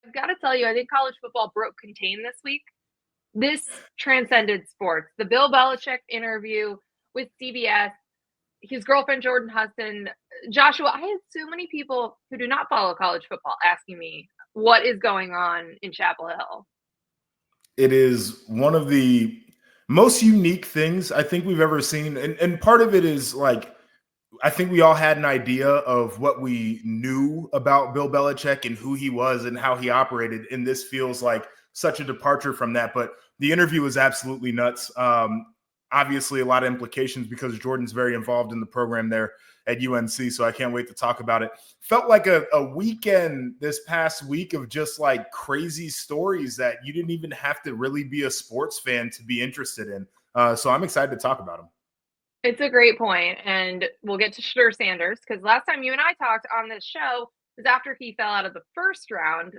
I've got to tell you, I think college football broke contain this week. This transcended sports. The Bill Belichick interview with CBS, his girlfriend, Jordon Hudson. Joshua, I had so many people who do not follow college football asking me what is going on in Chapel Hill. It is one of the most unique things I think we've ever seen. And part of it is like, I think we all had an idea of what we knew about Bill Belichick and who he was and how he operated. And this feels like such a departure from that. But the interview was absolutely nuts. Obviously, a lot of implications because Jordan's very involved in the program there at UNC. So I can't wait to talk about it. Felt like a weekend this past week of just like crazy stories that you didn't even have to really be a sports fan to be interested in. So I'm excited to talk about them. It's a great point, and we'll get to Shedeur Sanders because last time you and I talked on this show was after he fell out of the first round.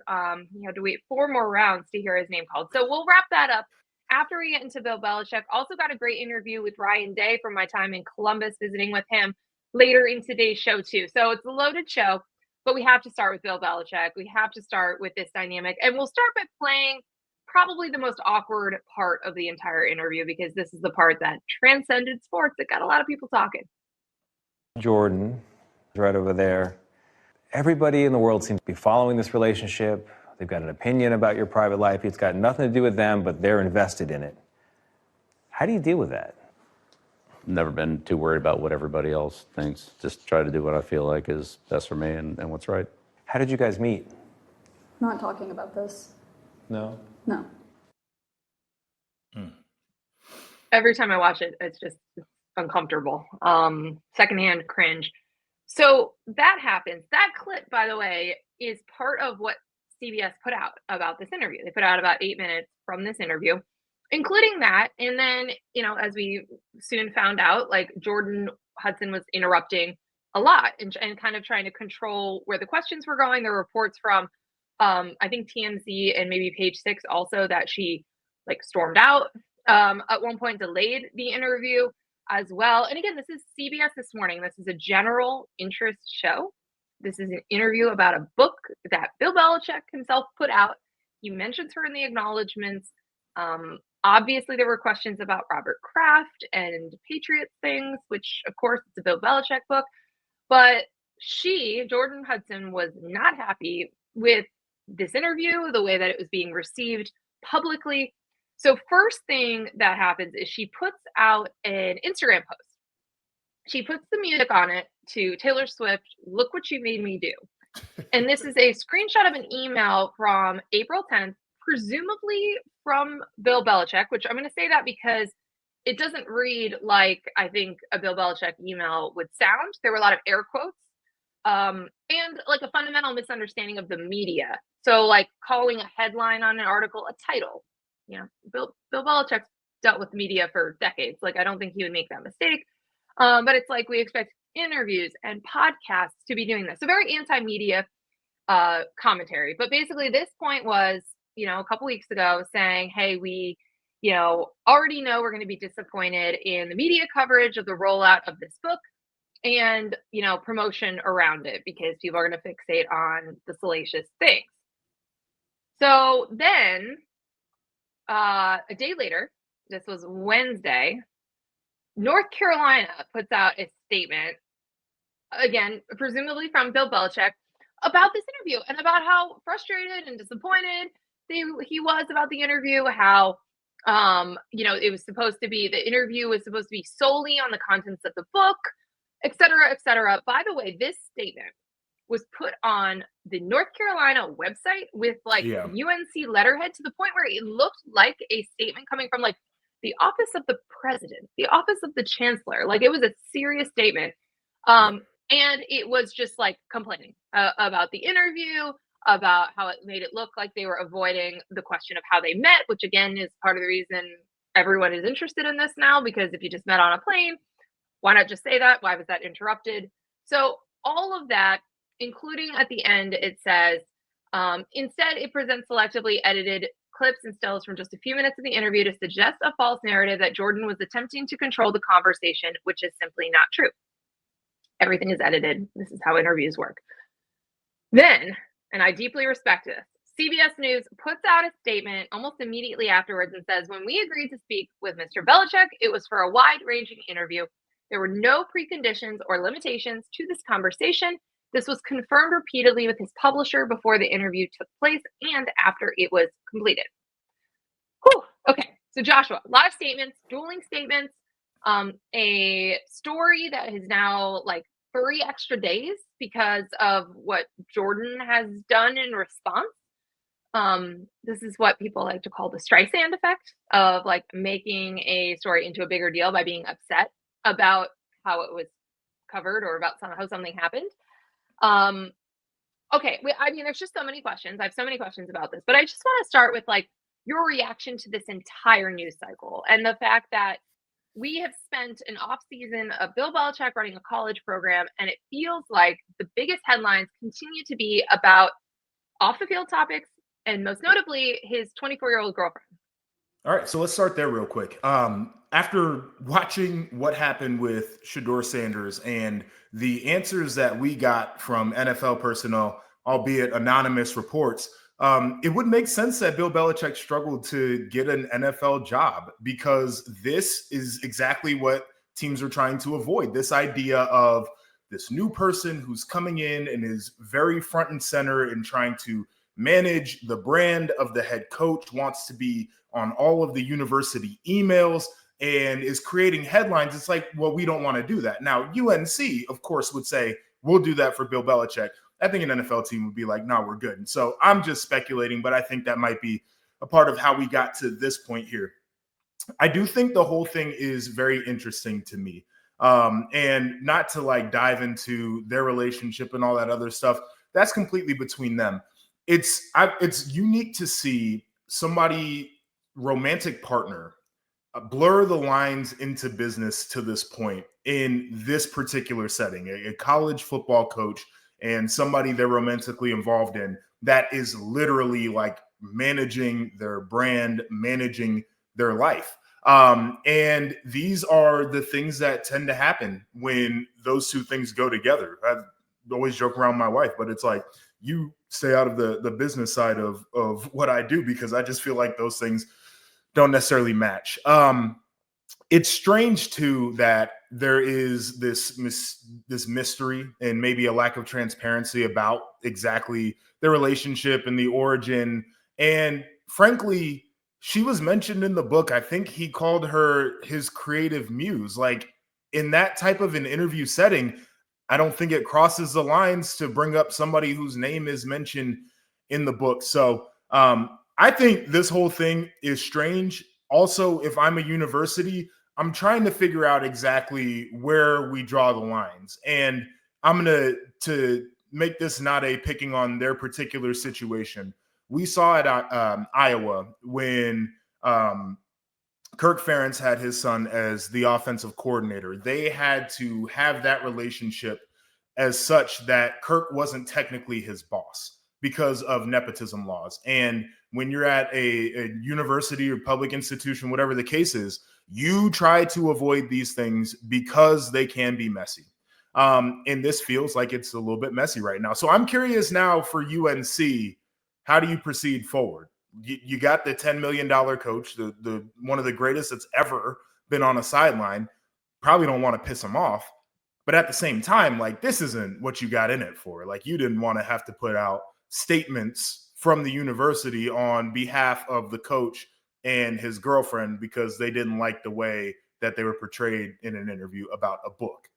He had to wait 4 more rounds to hear his name called. So we'll wrap that up after we get into Bill Belichick. Also got a great interview with Ryan Day from my time in Columbus visiting with him later in today's show too. So it's a loaded show, but we have to start with Bill Belichick. We have to start with this dynamic, and we'll start by playing probably the most awkward part of the entire interview because this is the part that transcended sports that got a lot of people talking. Jordon, right over there. Everybody in the world seems to be following this relationship. They've got an opinion about your private life. It's got nothing to do with them, but they're invested in it. How do you deal with that? Never been too worried about what everybody else thinks. Just try to do what I feel like is best for me and what's right. How did you guys meet? Not talking about this. No? No. Every time I watch it, it's just uncomfortable. Secondhand cringe. So that happens. That clip, by the way, is part of what CBS put out about this interview. They put out about 8 minutes from this interview, including that. And then, as we soon found out, like Jordon Hudson was interrupting a lot and kind of trying to control where the questions were going. There were reports from I think TMZ and maybe Page 6 also that she like stormed out at one point, delayed the interview as well. And again, this is CBS This Morning. This is a general interest show. This is an interview about a book that Bill Belichick himself put out. He mentions her in the acknowledgments. Obviously, there were questions about Robert Kraft and Patriots things, which of course it's a Bill Belichick book. But Jordon Hudson, was not happy with this interview, the way that it was being received publicly. So first thing that happens is she puts out an Instagram post. She puts the music on it to Taylor Swift, "Look What You Made Me Do." And this is a screenshot of an email from April 10th, presumably from Bill Belichick, which I'm going to say that because it doesn't read like I think a Bill Belichick email would sound. There were a lot of air quotes. And like a fundamental misunderstanding of the media. So like calling a headline on an article a title. Bill Belichick's dealt with media for decades. Like I don't think he would make that mistake. But it's like we expect interviews and podcasts to be doing this. So very anti-media commentary. But basically this point was, a couple weeks ago saying, hey, we, already know we're going to be disappointed in the media coverage of the rollout of this book. And, promotion around it because people are going to fixate on the salacious things. So then a day later, this was Wednesday, North Carolina puts out a statement, again, presumably from Bill Belichick, about this interview and about how frustrated and disappointed he was about the interview, how, it was supposed to be, the interview was supposed to be solely on the contents of the book, et cetera, et cetera. By the way, this statement was put on the North Carolina website with UNC letterhead to the point where it looked like a statement coming from like the office of the president, the office of the chancellor. Like it was a serious statement. And it was just like complaining about the interview, about how it made it look like they were avoiding the question of how they met, which again is part of the reason everyone is interested in this now, because if you just met on a plane, why not just say that? Why was that interrupted? So all of that, including at the end, it says, instead, it presents selectively edited clips and stills from just a few minutes of the interview to suggest a false narrative that Jordon was attempting to control the conversation, which is simply not true. Everything is edited. This is how interviews work. Then, and I deeply respect this, CBS News puts out a statement almost immediately afterwards and says, when we agreed to speak with Mr. Belichick, it was for a wide-ranging interview. There were no preconditions or limitations to this conversation. This was confirmed repeatedly with his publisher before the interview took place and after it was completed. Whew. Okay, so Joshua, a lot of statements, dueling statements, a story that is now like 3 extra days because of what Jordon has done in response. This is what people like to call the Streisand effect of like making a story into a bigger deal by being upset about how it was covered or about how something happened. Okay, I mean, there's just so many questions. I have so many questions about this, but I just want to start with like your reaction to this entire news cycle and the fact that we have spent an off season of Bill Belichick running a college program, and it feels like the biggest headlines continue to be about off the field topics, and most notably his 24-year-old girlfriend. All right, so let's start there real quick. After watching what happened with Shedeur Sanders and the answers that we got from NFL personnel, albeit anonymous reports, it would make sense that Bill Belichick struggled to get an NFL job, because this is exactly what teams are trying to avoid. This idea of this new person who's coming in and is very front and center and trying to manage the brand of the head coach, wants to be on all of the university emails and is creating headlines. It's like, well, we don't want to do that. Now, UNC, of course, would say, we'll do that for Bill Belichick. I think an NFL team would be like, no, we're good. And so I'm just speculating, but I think that might be a part of how we got to this point here. I do think the whole thing is very interesting to me. And not to like dive into their relationship and all that other stuff. That's completely between them. It's unique to see somebody, romantic partner, blur the lines into business to this point in this particular setting. A college football coach and somebody they're romantically involved in that is literally like managing their brand, managing their life. And these are the things that tend to happen when those two things go together. I always joke around my wife, but it's like, you stay out of the business side of what I do, because I just feel like those things don't necessarily match. It's strange too that there is this mystery and maybe a lack of transparency about exactly their relationship and the origin. And frankly, she was mentioned in the book. I think he called her his creative muse. Like, in that type of an interview setting, I don't think it crosses the lines to bring up somebody whose name is mentioned in the book. So I think this whole thing is strange. Also, if I'm a university, I'm trying to figure out exactly where we draw the lines. And I'm going to make this not a picking on their particular situation. We saw at Iowa when Kirk Ferentz had his son as the offensive coordinator. They had to have that relationship as such that Kirk wasn't technically his boss because of nepotism laws. And when you're at a university or public institution, whatever the case is, you try to avoid these things because they can be messy. And this feels like it's a little bit messy right now. So I'm curious now for UNC, how do you proceed forward? You got the $10 million coach, the one of the greatest that's ever been on a sideline. Probably don't want to piss him off. But at the same time, like, this isn't what you got in it for. Like, you didn't want to have to put out statements from the university on behalf of the coach and his girlfriend because they didn't like the way that they were portrayed in an interview about a book.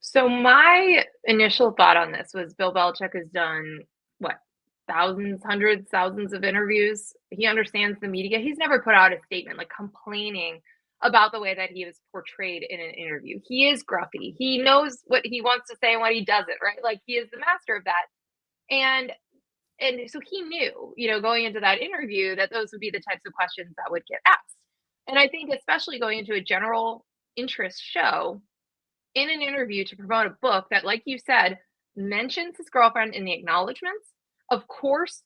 So my initial thought on this was Bill Belichick has done, what, thousands, hundreds, thousands of interviews. He understands the media. He's never put out a statement like complaining about the way that he was portrayed in an interview. He is gruffy. He knows what he wants to say and what he doesn't, right? Like, he is the master of that. And so he knew, going into that interview that those would be the types of questions that would get asked. And I think especially going into a general interest show in an interview to promote a book that, like you said, mentions his girlfriend in the acknowledgments, of course,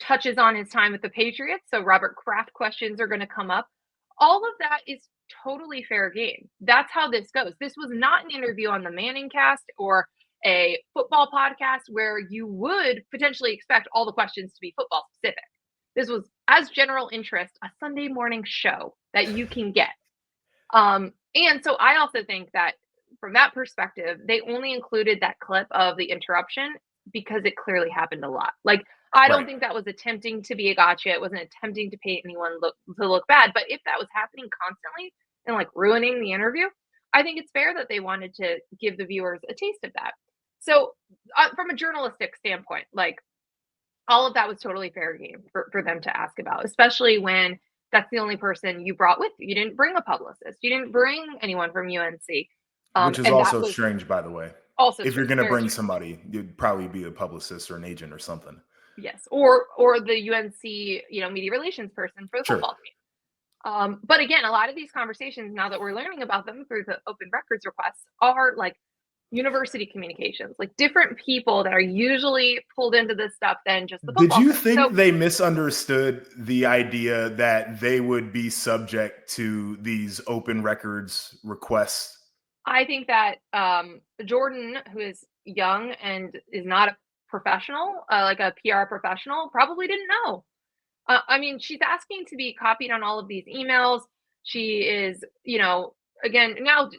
touches on his time with the Patriots. So Robert Kraft questions are going to come up. All of that is totally fair game. That's how this goes. This was not an interview on the Manning cast or a football podcast where you would potentially expect all the questions to be football specific. This was, as general interest, a Sunday morning show that you can get. And so I also think that from that perspective, they only included that clip of the interruption because it clearly happened a lot. Like, I don't think that was attempting to be a gotcha. It wasn't attempting to paint anyone look bad. But if that was happening constantly and like ruining the interview, I think it's fair that they wanted to give the viewers a taste of that. So from a journalistic standpoint, like, all of that was totally fair game for them to ask about, especially when that's the only person you brought with you. You didn't bring a publicist. You didn't bring anyone from UNC. Which is also strange, by the way. Also, if you're going to bring somebody, you'd probably be a publicist or an agent or something. Yes, or the UNC, media relations person for the football team. But again, a lot of these conversations, now that we're learning about them through the open records requests, are like university communications, like different people that are usually pulled into this stuff than just the football. Did you think they misunderstood the idea that they would be subject to these open records requests? I think that Jordon, who is young and is not a professional, like a PR professional, probably didn't know. I mean, she's asking to be copied on all of these emails. She is, again, now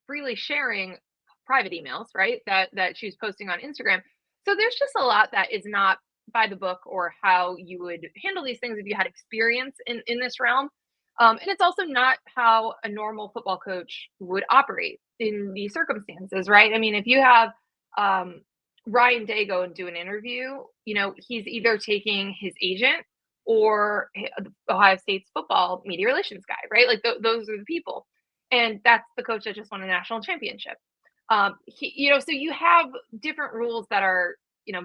freely sharing private emails, right? That she's posting on Instagram. So there's just a lot that is not by the book or how you would handle these things if you had experience in this realm. And it's also not how a normal football coach would operate in these circumstances, right? I mean, if you have Ryan Day go and do an interview, he's either taking his agent or Ohio State's football media relations guy, right? Like those are the people. And that's the coach that just won a national championship. So you have different rules that are,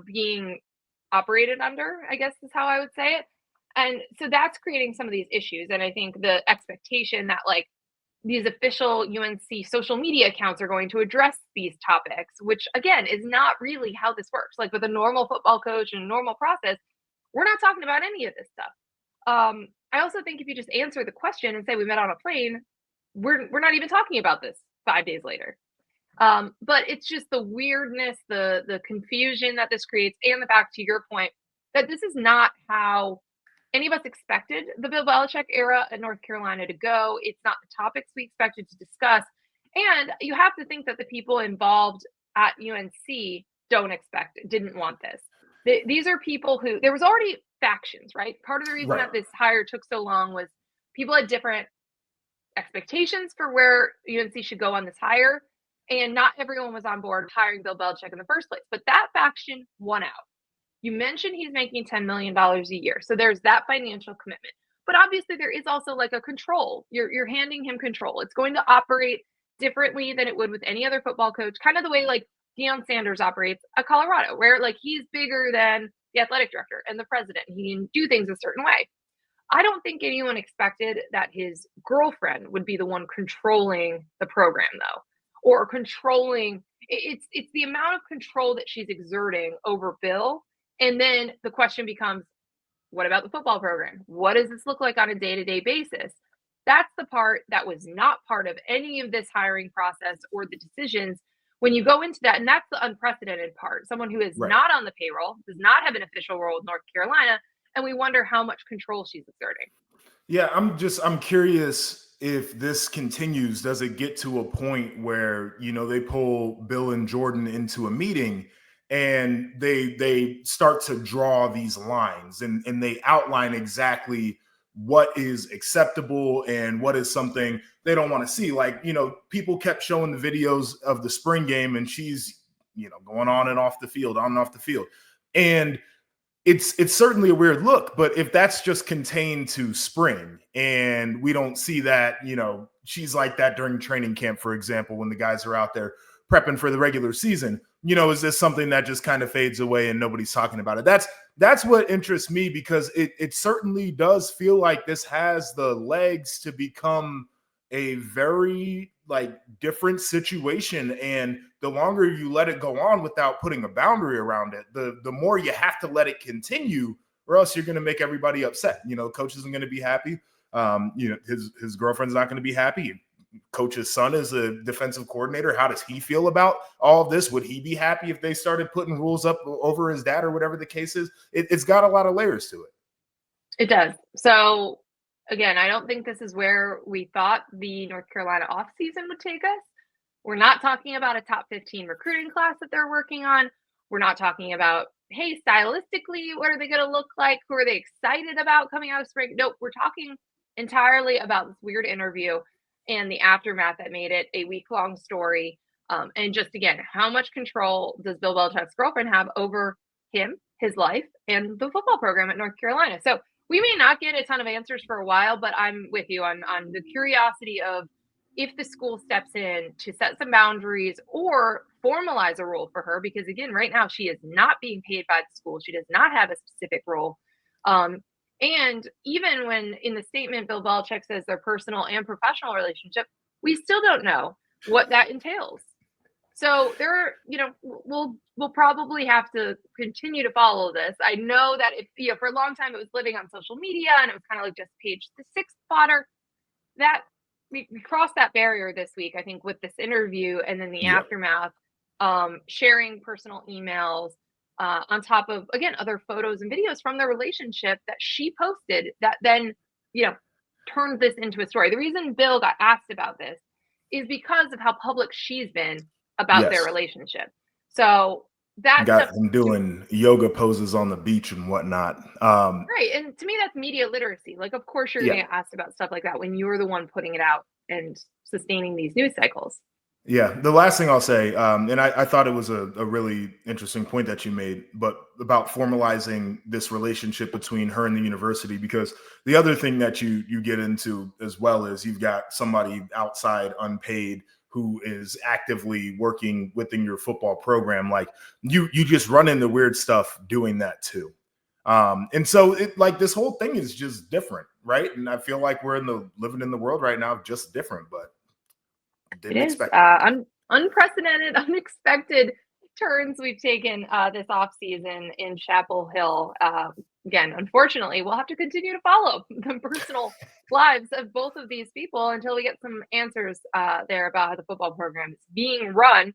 being operated under, I guess is how I would say it. And so that's creating some of these issues. And I think the expectation that like these official UNC social media accounts are going to address these topics, which again is not really how this works. Like with a normal football coach and a normal process, we're not talking about any of this stuff. I also think if you just answer the question and say we met on a plane, we're not even talking about this 5 days later. But it's just the weirdness, the confusion that this creates, and the fact, to your point, that this is not how any of us expected the Bill Belichick era at North Carolina to go. It's not the topics we expected to discuss. And you have to think that the people involved at UNC didn't want this. These are people who, there was already factions, right? Part of the reason that this hire took so long was people had different expectations for where UNC should go on this hire. And not everyone was on board hiring Bill Belichick in the first place. But that faction won out. You mentioned he's making $10 million a year. So there's that financial commitment. But obviously there is also like a control. You're handing him control. It's going to operate differently than it would with any other football coach, kind of the way like Deion Sanders operates at Colorado, where like he's bigger than the athletic director and the president. He can do things a certain way. I don't think anyone expected that his girlfriend would be the one controlling the program, though, or controlling. It's the amount of control that she's exerting over Bill. And then the question becomes, what about the football program? What does this look like on a day-to-day basis? That's the part that was not part of any of this hiring process or the decisions when you go into that. And that's the unprecedented part. Someone who is not on the payroll, does not have an official role with North Carolina. And we wonder how much control she's exerting. Yeah, I'm curious if this continues. Does it get to a point where, they pull Bill and Jordon into a meeting and they start to draw these lines and they outline exactly what is acceptable and what is something they don't want to see. Like, people kept showing the videos of the spring game and she's, going on and off the field. And it's certainly a weird look, but if that's just contained to spring and we don't see that, she's like that during training camp, for example, when the guys are out there prepping for the regular season, is this something that just kind of fades away and nobody's talking about it? That's what interests me, because it certainly does feel like this has the legs to become a very different situation. And the longer you let it go on without putting a boundary around it, the more you have to let it continue, or else you're going to make everybody upset. Coach isn't going to be happy. His girlfriend's not going to be happy. coach's son is a defensive coordinator. How does he feel about all of this? Would he be happy if they started putting rules up over his dad or whatever the case is? It's got a lot of layers to it. It does. So again, I don't think this is where we thought the North Carolina offseason would take us. We're not talking about a top 15 recruiting class that they're working on. We're not talking about, hey, stylistically, what are they going to look like? Who are they excited about coming out of spring? Nope, we're talking entirely about this weird interview and the aftermath that made it a week-long story. And just, again, how much control does Bill Belichick's girlfriend have over him, his life, and the football program at North Carolina? So we may not get a ton of answers for a while, but I'm with you on the curiosity of if the school steps in to set some boundaries or formalize a role for her, because again, right now she is not being paid by the school. She does not have a specific role. And even when in the statement, Bill Belichick says their personal and professional relationship, we still don't know what that entails. So there, we'll probably have to continue to follow this. I know that if, for a long time it was living on social media and it was kind of like just page the sixth fodder, that we crossed that barrier this week, I think, with this interview and then the aftermath, sharing personal emails on top of, again, other photos and videos from their relationship that she posted that then, turned this into a story. The reason Bill got asked about this is because of how public she's been about their relationship. So that got him doing yoga poses on the beach and whatnot. Right. And to me, that's media literacy. Like, of course, you're going to get asked about stuff like that when you're the one putting it out and sustaining these news cycles. Yeah. The last thing I'll say, and I thought it was a really interesting point that you made, but about formalizing this relationship between her and the university, because the other thing that you get into as well is you've got somebody outside unpaid who is actively working within your football program. Like you just run into weird stuff doing that too. And so this whole thing is just different, right? And I feel like we're living in the world right now, just different, but didn't expect it. Unprecedented, unexpected turns we've taken this offseason in Chapel Hill. Again, unfortunately, we'll have to continue to follow the personal lives of both of these people until we get some answers there about how the football program is being run.